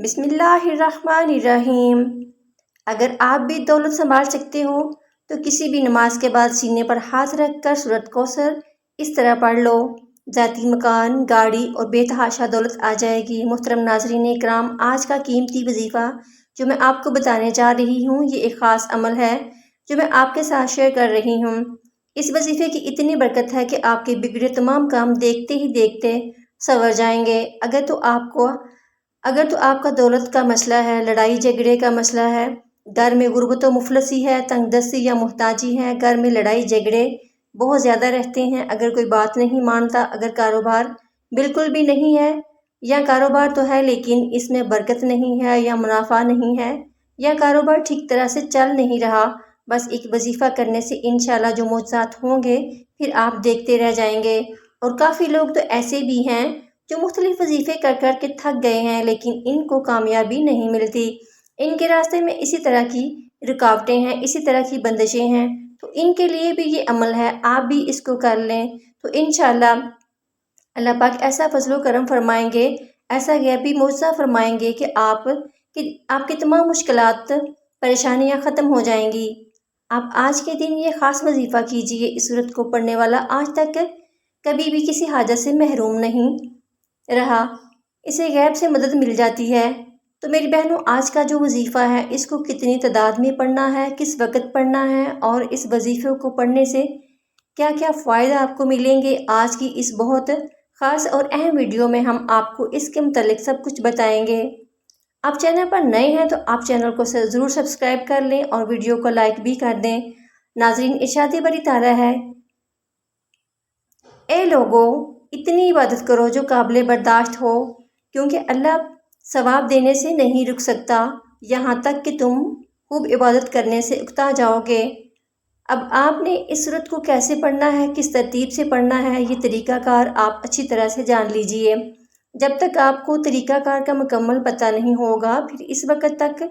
بسم اللہ الرحمن الرحیم۔ اگر آپ بھی دولت سنبھال سکتے ہو تو کسی بھی نماز کے بعد سینے پر ہاتھ رکھ کر سورۃ کوثر اس طرح پڑھ لو، ذاتی مکان، گاڑی اور بے تحاشا دولت آ جائے گی۔ محترم ناظرین کرام، آج کا قیمتی وظیفہ جو میں آپ کو بتانے جا رہی ہوں، یہ ایک خاص عمل ہے جو میں آپ کے ساتھ شیئر کر رہی ہوں۔ اس وظیفے کی اتنی برکت ہے کہ آپ کے بگڑے تمام کام دیکھتے ہی دیکھتے سنور جائیں گے۔ اگر تو آپ کا دولت کا مسئلہ ہے، لڑائی جھگڑے کا مسئلہ ہے، گھر میں غربت و مفلسی ہے، تنگ دستی یا محتاجی ہے، گھر میں لڑائی جھگڑے بہت زیادہ رہتے ہیں، اگر کوئی بات نہیں مانتا، اگر کاروبار بالکل بھی نہیں ہے، یا کاروبار تو ہے لیکن اس میں برکت نہیں ہے یا منافع نہیں ہے، یا کاروبار ٹھیک طرح سے چل نہیں رہا، بس ایک وظیفہ کرنے سے انشاءاللہ جو معجزات ہوں گے پھر آپ دیکھتے رہ جائیں گے۔ اور کافی لوگ تو ایسے بھی ہیں جو مختلف وظیفے کر کر کے تھک گئے ہیں لیکن ان کو کامیابی نہیں ملتی، ان کے راستے میں اسی طرح کی رکاوٹیں ہیں، اسی طرح کی بندشیں ہیں، تو ان کے لیے بھی یہ عمل ہے، آپ بھی اس کو کر لیں تو انشاءاللہ اللہ پاک ایسا فضل و کرم فرمائیں گے، ایسا غیبی معجزہ فرمائیں گے کہ آپ کی تمام مشکلات پریشانیاں ختم ہو جائیں گی۔ آپ آج کے دن یہ خاص وظیفہ کیجئے، اس سورت کو پڑھنے والا آج تک کبھی بھی کسی حاجت سے محروم نہیں رہا، اسے غیب سے مدد مل جاتی ہے۔ تو میری بہنوں، آج کا جو وظیفہ ہے اس کو کتنی تعداد میں پڑھنا ہے، کس وقت پڑھنا ہے، اور اس وظیفے کو پڑھنے سے کیا کیا فائدہ آپ کو ملیں گے، آج کی اس بہت خاص اور اہم ویڈیو میں ہم آپ کو اس کے متعلق سب کچھ بتائیں گے۔ آپ چینل پر نئے ہیں تو آپ چینل کو ضرور سبسکرائب کر لیں اور ویڈیو کو لائک بھی کر دیں۔ ناظرین، ارشاد باری تعالیٰ ہے، اے لوگو، اتنی عبادت کرو جو قابل برداشت ہو، کیونکہ اللہ ثواب دینے سے نہیں رک سکتا یہاں تک کہ تم خوب عبادت کرنے سے اکتا جاؤ گے۔ اب آپ نے اس سورت کو کیسے پڑھنا ہے، کس ترتیب سے پڑھنا ہے، یہ طریقہ کار آپ اچھی طرح سے جان لیجئے۔ جب تک آپ کو طریقہ کار کا مکمل پتہ نہیں ہوگا پھر اس وقت تک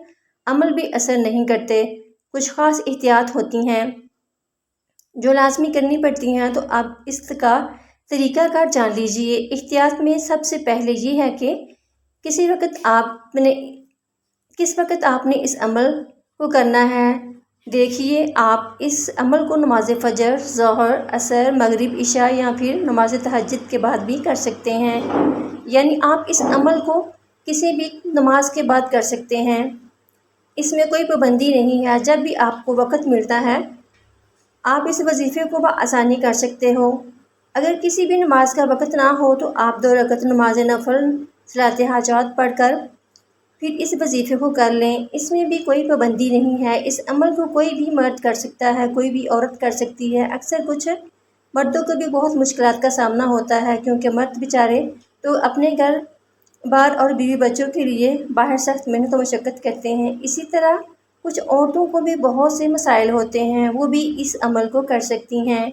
عمل بھی اثر نہیں کرتے۔ کچھ خاص احتیاط ہوتی ہیں جو لازمی کرنی پڑتی ہیں، تو آپ اس کا طریقہ کار جان لیجئے۔ احتیاط میں سب سے پہلے یہ ہے کہ کس وقت آپ نے اس عمل کو کرنا ہے۔ دیکھیے، آپ اس عمل کو نماز فجر، ظہر، عصر، مغرب، عشاء یا پھر نماز تہجد کے بعد بھی کر سکتے ہیں، یعنی آپ اس عمل کو کسی بھی نماز کے بعد کر سکتے ہیں، اس میں کوئی پابندی نہیں ہے۔ جب بھی آپ کو وقت ملتا ہے آپ اس وظیفے کو بآسانی کر سکتے ہو۔ اگر کسی بھی نماز کا وقت نہ ہو تو آپ 2 رکعت نماز نفل صلاۃ حاجات پڑھ کر پھر اس وظیفے کو کر لیں، اس میں بھی کوئی پابندی نہیں ہے۔ اس عمل کو کوئی بھی مرد کر سکتا ہے، کوئی بھی عورت کر سکتی ہے۔ اکثر کچھ مردوں کو بھی بہت مشکلات کا سامنا ہوتا ہے کیونکہ مرد بیچارے تو اپنے گھر بار اور بیوی بچوں کے لیے باہر سخت محنت و مشقت کرتے ہیں، اسی طرح کچھ عورتوں کو بھی بہت سے مسائل ہوتے ہیں، وہ بھی اس عمل کو کر سکتی ہیں۔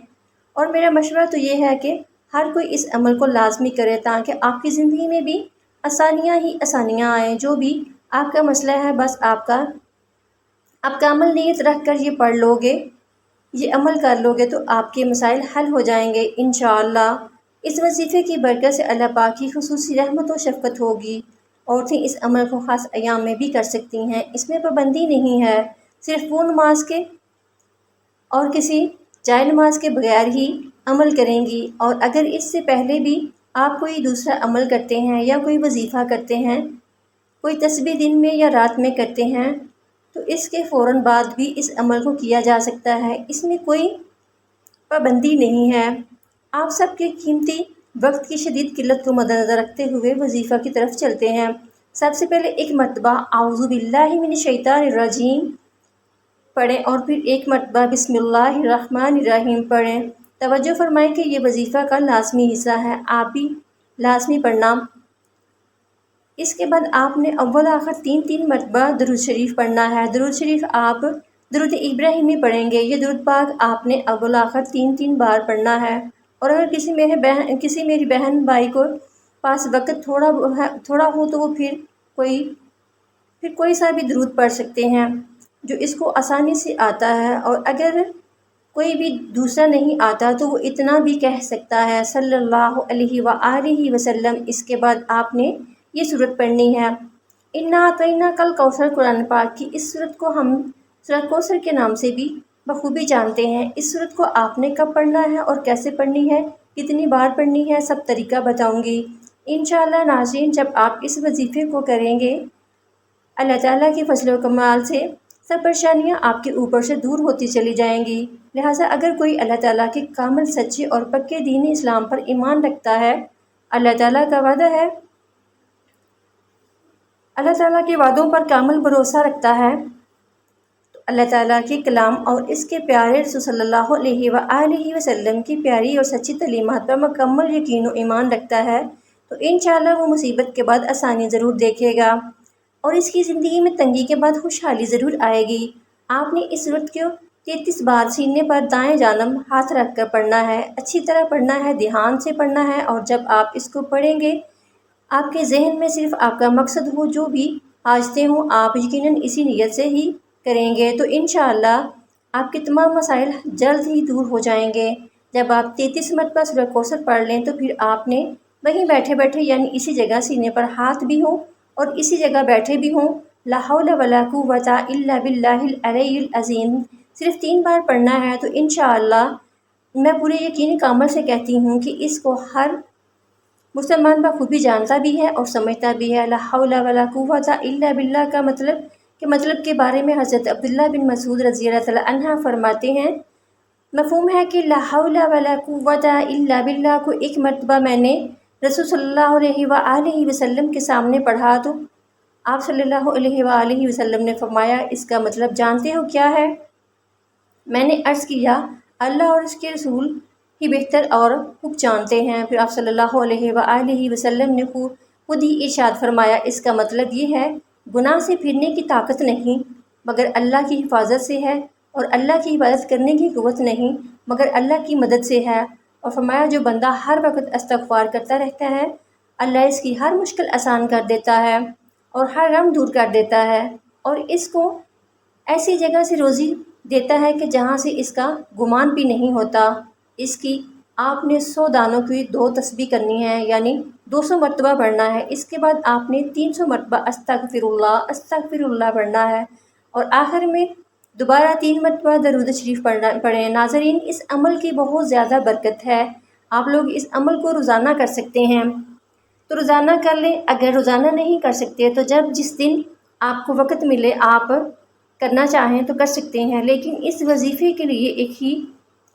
اور میرا مشورہ تو یہ ہے کہ ہر کوئی اس عمل کو لازمی کرے تاکہ آپ کی زندگی میں بھی آسانیاں ہی آسانیاں آئیں۔ جو بھی آپ کا مسئلہ ہے بس آپ کا عمل نیت رکھ کر یہ پڑھ لو گے، یہ عمل کر لو گے تو آپ کے مسائل حل ہو جائیں گے انشاءاللہ۔ اس وظیفے کی برکت سے اللہ پاک کی خصوصی رحمت و شفقت ہوگی۔ عورتیں اس عمل کو خاص ایام میں بھی کر سکتی ہیں، اس میں پابندی نہیں ہے، صرف وہ نماز کے اور کسی جائے نماز کے بغیر ہی عمل کریں گی، اور اگر اس سے پہلے بھی آپ کوئی دوسرا عمل کرتے ہیں یا کوئی وظیفہ کرتے ہیں، کوئی تسبیح دن میں یا رات میں کرتے ہیں تو اس کے فوراً بعد بھی اس عمل کو کیا جا سکتا ہے، اس میں کوئی پابندی نہیں ہے۔ آپ سب کے قیمتی وقت کی شدید قلت کو مدنظر رکھتے ہوئے وظیفہ کی طرف چلتے ہیں۔ سب سے پہلے ایک مرتبہ اعوذ باللہ من الشیطان الرجیم پڑھیں اور پھر ایک مرتبہ بسم اللہ الرحمن الرحیم پڑھیں۔ توجہ فرمائیں کہ یہ وظیفہ کا لازمی حصہ ہے، آپ بھی لازمی پڑھنا۔ اس کے بعد آپ نے اول آخر 3 مرتبہ درود شریف پڑھنا ہے۔ درود شریف آپ درود ابراہیمی پڑھیں گے، یہ درود پاک آپ نے اول آخر 3 بار پڑھنا ہے۔ اور اگر کسی میری بہن بھائی کو پاس وقت تھوڑا ہو تو وہ پھر کوئی سا بھی درود پڑھ سکتے ہیں جو اس کو آسانی سے آتا ہے، اور اگر کوئی بھی دوسرا نہیں آتا تو وہ اتنا بھی کہہ سکتا ہے صلی اللہ علیہ وآلہ وسلم۔ اس کے بعد آپ نے یہ سورت پڑھنی ہے۔ انا اعطیناک کل کوثر قرآن پاک کی اس صورت کو ہم سورۃ کوثر کے نام سے بھی بخوبی جانتے ہیں۔ اس صورت کو آپ نے کب پڑھنا ہے اور کیسے پڑھنی ہے، کتنی بار پڑھنی ہے، سب طریقہ بتاؤں گی انشاءاللہ۔ ناظرین، جب آپ اس وظیفے کو کریں گے، اللہ تعالیٰ کے فضل و کمال سے سب پریشانیاں آپ کے اوپر سے دور ہوتی چلی جائیں گی۔ لہٰذا اگر کوئی اللہ تعالیٰ کے کامل سچے اور پکے دین اسلام پر ایمان رکھتا ہے، اللہ تعالیٰ کا وعدہ ہے، اللہ تعالیٰ کے وعدوں پر کامل بھروسہ رکھتا ہے، تو اللہ تعالیٰ کے کلام اور اس کے پیارے رسول صلی اللہ علیہ وآلہ وسلم کی پیاری اور سچی تعلیمات پر مکمل یقین و ایمان رکھتا ہے، تو انشاءاللہ وہ مصیبت کے بعد آسانی ضرور دیکھے گا اور اس کی زندگی میں تنگی کے بعد خوشحالی ضرور آئے گی۔ آپ نے اس صورت کو 33 بار سینے پر دائیں جانب ہاتھ رکھ کر پڑھنا ہے، اچھی طرح پڑھنا ہے، دھیان سے پڑھنا ہے، اور جب آپ اس کو پڑھیں گے آپ کے ذہن میں صرف آپ کا مقصد ہو، جو بھی حاجتیں ہوں آپ یقیناً اسی نیت سے ہی کریں گے، تو انشاءاللہ آپ کے تمام مسائل جلد ہی دور ہو جائیں گے۔ جب آپ 33 مرتبہ سورۃ کوثر پڑھ لیں تو پھر آپ نے وہیں بیٹھے بیٹھے، یعنی اسی جگہ سینے پر ہاتھ بھی ہوں اور اسی جگہ بیٹھے بھی ہوں، لا حول ولا قوۃ الا باللہ العلی العظیم صرف 3 بار پڑھنا ہے، تو انشاءاللہ میں پورے یقین کامل سے کہتی ہوں کہ اس کو ہر مسلمان بخوبی جانتا بھی ہے اور سمجھتا بھی ہے۔ لا حول ولا قوۃ الا باللہ کا مطلب کے بارے میں حضرت عبداللہ بن مسعود رضی اللہ تعالیٰ عنہ فرماتے ہیں، مفہوم ہے کہ لا حول ولا قوۃ الا باللہ کو ایک مرتبہ میں نے رسول صلی اللہ علیہ وآلہ وسلم کے سامنے پڑھا تو آپ صلی اللہ علیہ وآلہ وسلم نے فرمایا، اس کا مطلب جانتے ہو کیا ہے؟ میں نے عرض کیا، اللہ اور اس کے رسول ہی بہتر اور خوب جانتے ہیں۔ پھر آپ صلی اللہ علیہ وآلہ وسلم نے خود ہی ارشاد فرمایا، اس کا مطلب یہ ہے، گناہ سے پھرنے کی طاقت نہیں مگر اللہ کی حفاظت سے ہے، اور اللہ کی عبادت کرنے کی قوت نہیں مگر اللہ کی مدد سے ہے، اور فرمایا جو بندہ ہر وقت استغفار کرتا رہتا ہے، اللہ اس کی ہر مشکل آسان کر دیتا ہے اور ہر غم دور کر دیتا ہے، اور اس کو ایسی جگہ سے روزی دیتا ہے کہ جہاں سے اس کا گمان بھی نہیں ہوتا۔ اس کی آپ نے 100 دانوں کی 2 تسبیح کرنی ہے، یعنی 200 مرتبہ پڑھنا ہے۔ اس کے بعد آپ نے 300 مرتبہ استغفر اللہ پڑھنا ہے، اور آخر میں دوبارہ 3 مرتبہ درود شریف پڑھیں۔ ناظرین، اس عمل کی بہت زیادہ برکت ہے، آپ لوگ اس عمل کو روزانہ کر سکتے ہیں تو روزانہ کر لیں، اگر روزانہ نہیں کر سکتے تو جس دن آپ کو وقت ملے آپ کرنا چاہیں تو کر سکتے ہیں، لیکن اس وظیفے کے لیے ایک ہی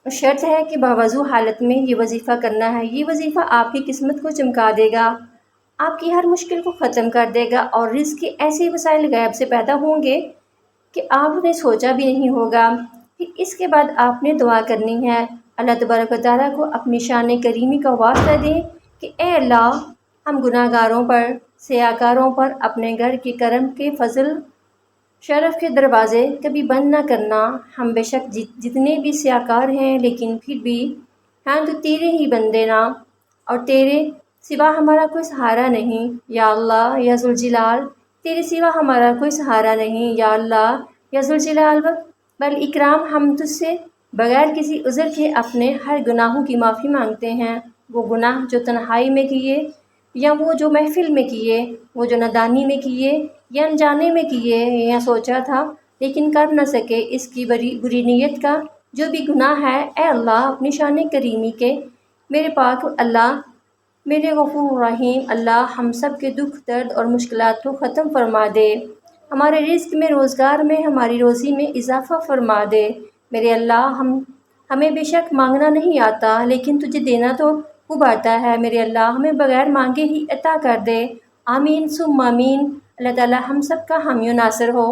شرط ہے کہ باوضو حالت میں یہ وظیفہ کرنا ہے۔ یہ وظیفہ آپ کی قسمت کو چمکا دے گا، آپ کی ہر مشکل کو ختم کر دے گا، اور رزق کے ایسے وسائل غیب سے پیدا ہوں گے کہ آپ نے سوچا بھی نہیں ہوگا۔ پھر اس کے بعد آپ نے دعا کرنی ہے، اللہ تبارک و تعالیٰ کو اپنی شان کریمی کا واسطہ دیں کہ اے اللہ، ہم گناہ گاروں پر، سیاکاروں پر اپنے گھر کے کرم کے فضل شرف کے دروازے کبھی بند نہ کرنا۔ ہم بے شک جتنے بھی سیاکار ہیں لیکن پھر بھی ہیں تو تیرے ہی بندے نا، اور تیرے سوا ہمارا کوئی سہارا نہیں یا اللہ یا ذوالجلال، تیرے سوا ہمارا کوئی سہارا نہیں یا اللہ یا ذوالجلال والاکرام۔ ہم تجھ سے بغیر کسی عذر کے اپنے ہر گناہوں کی معافی مانگتے ہیں، وہ گناہ جو تنہائی میں کیے یا وہ جو محفل میں کیے، وہ جو نادانی میں کیے یا انجانے میں کیے یا سوچا تھا لیکن کر نہ سکے، اس کی بری نیت کا جو بھی گناہ ہے، اے اللہ اپنی شان کریمی کے میرے پاک اللہ، میرے غفور رحیم اللہ، ہم سب کے دکھ درد اور مشکلات کو ختم فرما دے، ہمارے رزق میں، روزگار میں، ہماری روزی میں اضافہ فرما دے۔ میرے اللہ، ہمیں بے شک مانگنا نہیں آتا لیکن تجھے دینا تو خوب آتا ہے، میرے اللہ ہمیں بغیر مانگے ہی عطا کر دے، آمین ثم آمین۔ اللہ تعالی ہم سب کا حامی و ناصر ہو۔